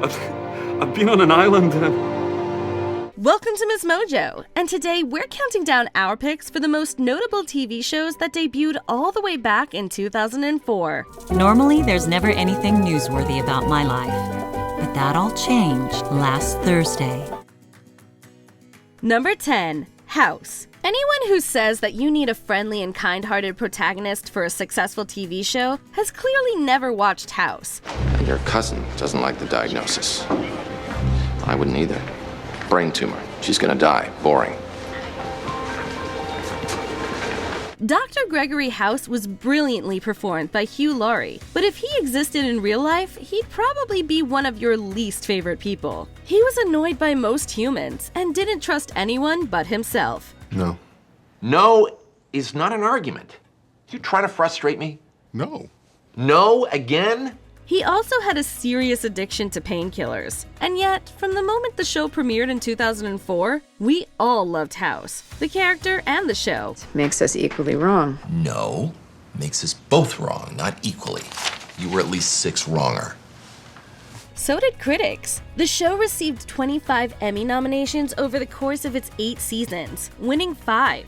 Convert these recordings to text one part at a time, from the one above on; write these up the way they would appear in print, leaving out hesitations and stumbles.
I've been on an island. Welcome to MsMojo, and today we're counting down our picks for the most notable TV shows that debuted all the way back in 2004. Normally, there's never anything newsworthy about my life, but that all changed last Thursday. Number 10. House. Anyone who says that you need a friendly and kind-hearted protagonist for a successful TV show has clearly never watched House. Your cousin doesn't like the diagnosis. I wouldn't either. Brain tumor. She's gonna die. Boring. Dr. Gregory House was brilliantly performed by Hugh Laurie, but if he existed in real life, he'd probably be one of your least favorite people. He was annoyed by most humans and didn't trust anyone but himself. No. No is not an argument. You trying to frustrate me? No. No again? He also had a serious addiction to painkillers. And yet, from the moment the show premiered in 2004, we all loved House, the character and the show. Makes us equally wrong. No, makes us both wrong, not equally. You were at least 6 wronger. So did critics. The show received 25 Emmy nominations over the course of its 8 seasons, winning 5.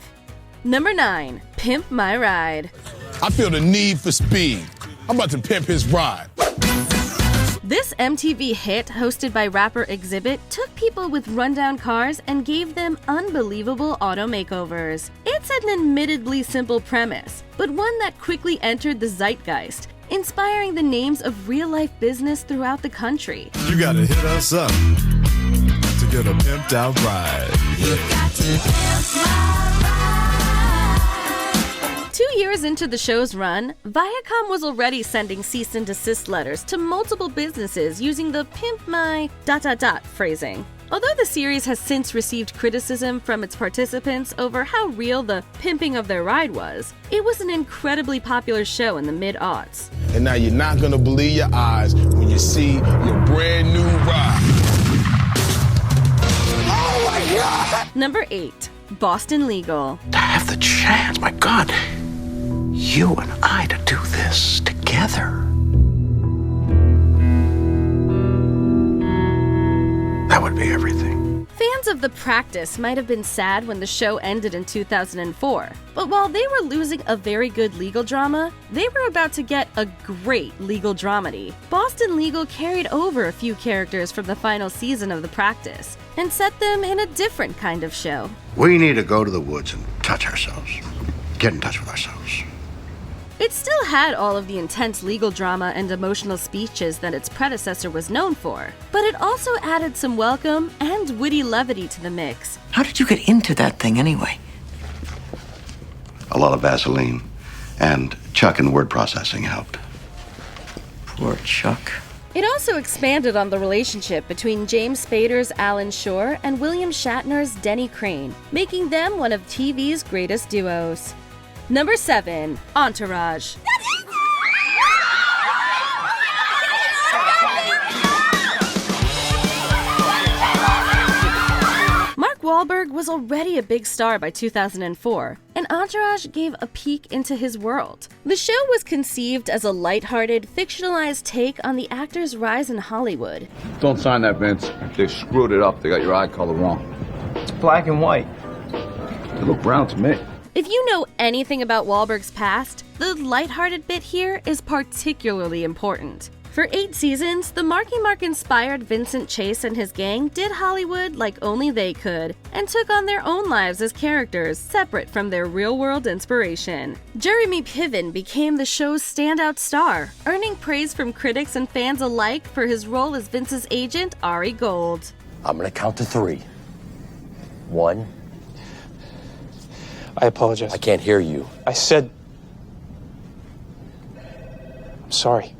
Number 9. Pimp My Ride. I feel the need for speed. I'm about to pimp his ride. This MTV hit, hosted by rapper Exhibit, took people with rundown cars and gave them unbelievable auto makeovers. It's an admittedly simple premise, but one that quickly entered the zeitgeist, inspiring the names of real-life business throughout the country. You gotta hit us up to get a pimped out ride. You got to pimp my ride. 2 years into the show's run, Viacom was already sending cease and desist letters to multiple businesses using the "pimp my ... phrasing. Although the series has since received criticism from its participants over how real the pimping of their ride was, it was an incredibly popular show in the mid-aughts. And now you're not gonna believe your eyes when you see your brand new ride. Oh my God! Number 8. Boston Legal. To have the chance, my God, you and I to do this together. That would be everything. Fans of The Practice might have been sad when the show ended in 2004, but while they were losing a very good legal drama, they were about to get a great legal dramedy. Boston Legal carried over a few characters from the final season of The Practice and set them in a different kind of show. We need to go to the woods and touch ourselves. Get in touch with ourselves. It still had all of the intense legal drama and emotional speeches that its predecessor was known for, but it also added some welcome and witty levity to the mix. How did you get into that thing anyway? A lot of Vaseline and Chuck and word processing helped. Poor Chuck. It also expanded on the relationship between James Spader's Alan Shore and William Shatner's Denny Crane, making them one of TV's greatest duos. Number 7. Entourage. Mark Wahlberg was already a big star by 2004, and Entourage gave a peek into his world. The show was conceived as a lighthearted, fictionalized take on the actor's rise in Hollywood. Don't sign that, Vince. They screwed it up. They got your eye color wrong. It's black and white. They look brown to me. If you know anything about Wahlberg's past, the lighthearted bit here is particularly important. For 8 seasons, the Marky Mark-inspired Vincent Chase and his gang did Hollywood like only they could, and took on their own lives as characters separate from their real-world inspiration. Jeremy Piven became the show's standout star, earning praise from critics and fans alike for his role as Vince's agent, Ari Gold. I'm gonna count to 3. 1. I apologize. I can't hear you. I said... I'm sorry.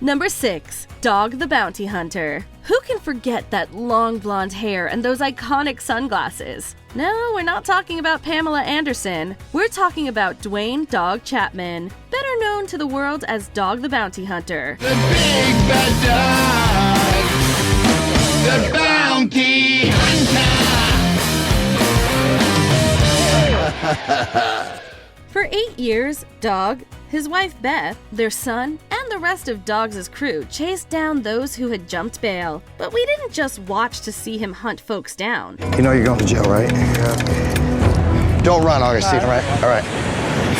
Number 6. Dog the Bounty Hunter. Who can forget that long blonde hair and those iconic sunglasses? No, we're not talking about Pamela Anderson. We're talking about Dwayne "Dog" Chapman, better known to the world as Dog the Bounty Hunter. The big bad dog, the bounty hunter. For 8 years, Dog his wife Beth, their son, and the rest of Doggs' crew chased down those who had jumped bail. But we didn't just watch to see him hunt folks down. You know you're going to jail, right? Yeah. Don't run, Augustine, all right? All right.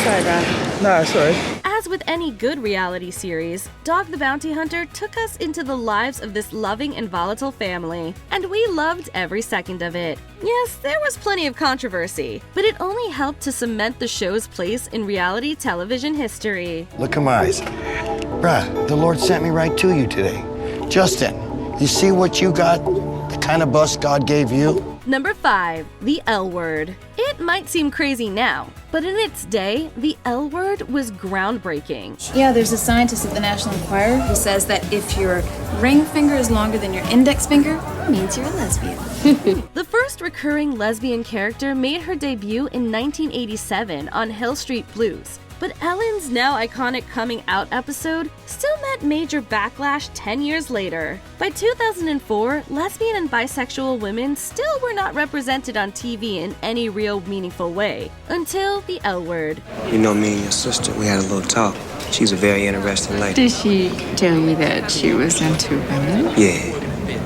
Sorry, Brian. No, it's all right. As with any good reality series, Dog the Bounty Hunter took us into the lives of this loving and volatile family, and we loved every second of it. Yes, there was plenty of controversy, but it only helped to cement the show's place in reality television history. Look at my eyes. Bruh, the Lord sent me right to you today. Justin, you see what you got? The kind of bus God gave you? Number 5, the L Word. It might seem crazy now, but in its day, the L Word was groundbreaking. Yeah, there's a scientist at the National Enquirer who says that if your ring finger is longer than your index finger, it means you're a lesbian. The first recurring lesbian character made her debut in 1987 on Hill Street Blues. But Ellen's now iconic coming out episode still met major backlash 10 years later. By 2004, lesbian and bisexual women still were not represented on TV in any real meaningful way, until the L Word. You know, me and your sister, we had a little talk. She's a very interesting lady. Did she tell you that she was into women? Yeah,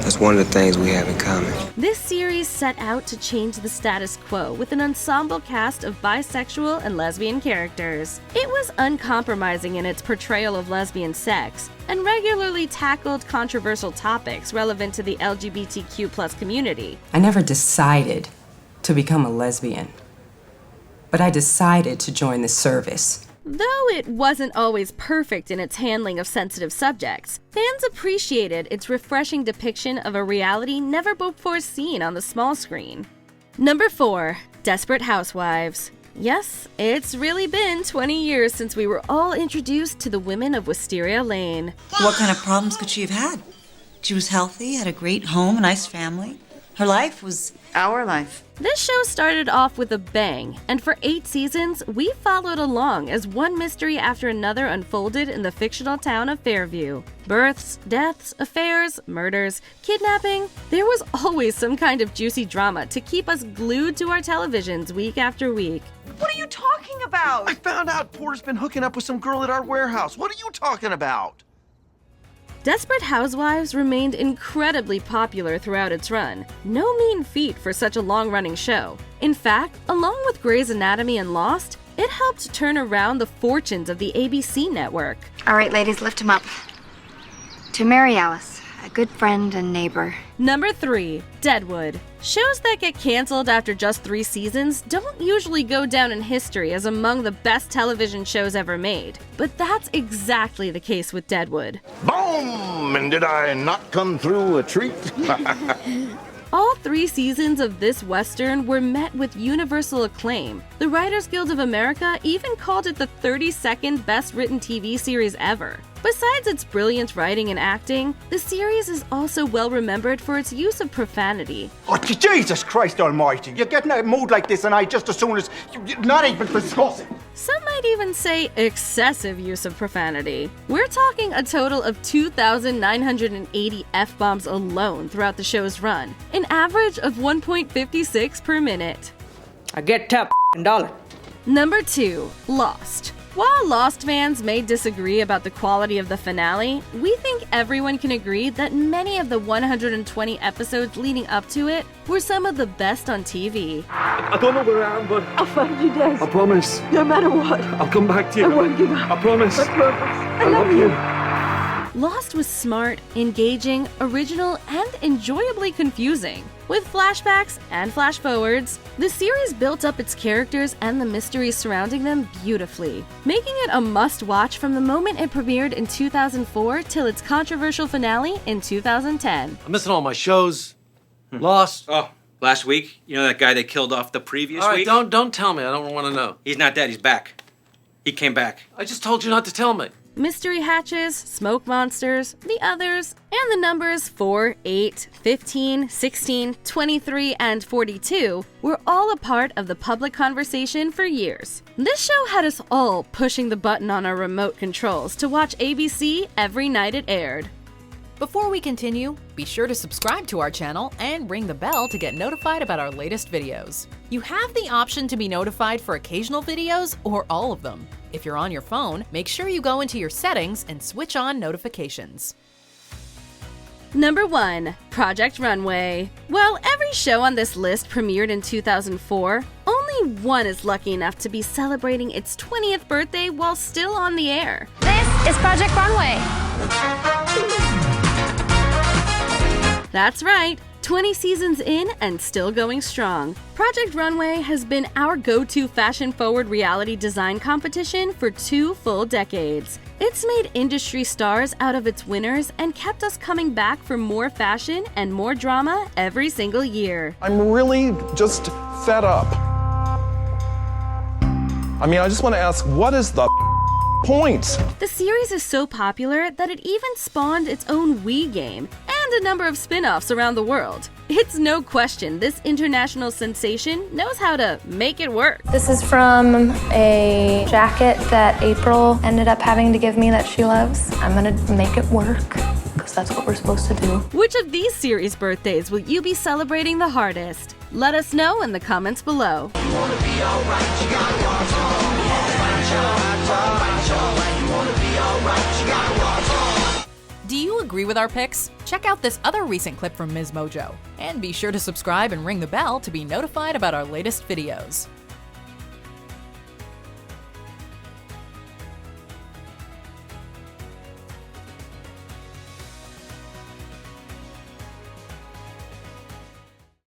that's one of the things we have in common. This series set out to change the status quo with an ensemble cast of bisexual and lesbian characters. It was uncompromising in its portrayal of lesbian sex, and regularly tackled controversial topics relevant to the LGBTQ+ community. I never decided to become a lesbian, but I decided to join the service. Though it wasn't always perfect in its handling of sensitive subjects, fans appreciated its refreshing depiction of a reality never before seen on the small screen. Number 4, Desperate Housewives. Yes, it's really been 20 years since we were all introduced to the women of Wisteria Lane. What kind of problems could she have had? She was healthy, had a great home, a nice family. Her life was our life. This show started off with a bang, and for 8 seasons, we followed along as one mystery after another unfolded in the fictional town of Fairview. Births, deaths, affairs, murders, kidnapping. There was always some kind of juicy drama to keep us glued to our televisions week after week. What are you talking about? I found out Porter's been hooking up with some girl at our warehouse. What are you talking about? Desperate Housewives remained incredibly popular throughout its run. No mean feat for such a long-running show. In fact, along with Grey's Anatomy and Lost, it helped turn around the fortunes of the ABC network. All right, ladies, lift him up. To Mary Alice, a good friend and neighbor. Number 3, Deadwood. Shows that get canceled after just 3 seasons don't usually go down in history as among the best television shows ever made. But that's exactly the case with Deadwood. Boom! And did I not come through a treat? All 3 seasons of this Western were met with universal acclaim. The Writers Guild of America even called it the 32nd best written TV series ever. Besides its brilliant writing and acting, the series is also well remembered for its use of profanity. Oh, Jesus Christ almighty, you're getting a mood like this and I just as soon as you're not even discussing. Some might even say excessive use of profanity. We're talking a total of 2,980 F-bombs alone throughout the show's run, an average of 1.56 per minute. I get top $1. Number 2, Lost. While Lost fans may disagree about the quality of the finale, we think everyone can agree that many of the 120 episodes leading up to it were some of the best on TV. I don't know where I am, but I'll find you, Des. I promise. No matter what. I'll come back to you. I won't give up. I promise. I promise. I love you. Lost was smart, engaging, original, and enjoyably confusing. With flashbacks and flash forwards, the series built up its characters and the mysteries surrounding them beautifully, making it a must-watch from the moment it premiered in 2004 till its controversial finale in 2010. I'm missing all my shows. Lost. Oh, last week? You know that guy they killed off the previous all right, week? Don't tell me. I don't want to know. He's not dead. He's back. He came back. I just told you not to tell me. Mystery hatches, smoke monsters, the others, and the numbers 4, 8, 15, 16, 23, and 42 were all a part of the public conversation for years. This show had us all pushing the button on our remote controls to watch ABC every night it aired. Before we continue, be sure to subscribe to our channel and ring the bell to get notified about our latest videos. You have the option to be notified for occasional videos or all of them. If you're on your phone, make sure you go into your settings and switch on notifications. Number 1. Project Runway. While every show on this list premiered in 2004, only one is lucky enough to be celebrating its 20th birthday while still on the air. This is Project Runway. That's right, 20 seasons in and still going strong. Project Runway has been our go-to fashion-forward reality design competition for 2 full decades. It's made industry stars out of its winners and kept us coming back for more fashion and more drama every single year. I'm really just fed up. I mean, I just want to ask, what is the point? The series is so popular that it even spawned its own Wii game and a number of spin-offs around the world. It's no question this international sensation knows how to make it work. This is from a jacket that April ended up having to give me that she loves. I'm gonna make it work, because that's what we're supposed to do. Which of these series' birthdays will you be celebrating the hardest? Let us know in the comments below. Do you agree with our picks? Check out this other recent clip from MsMojo. And be sure to subscribe and ring the bell to be notified about our latest videos.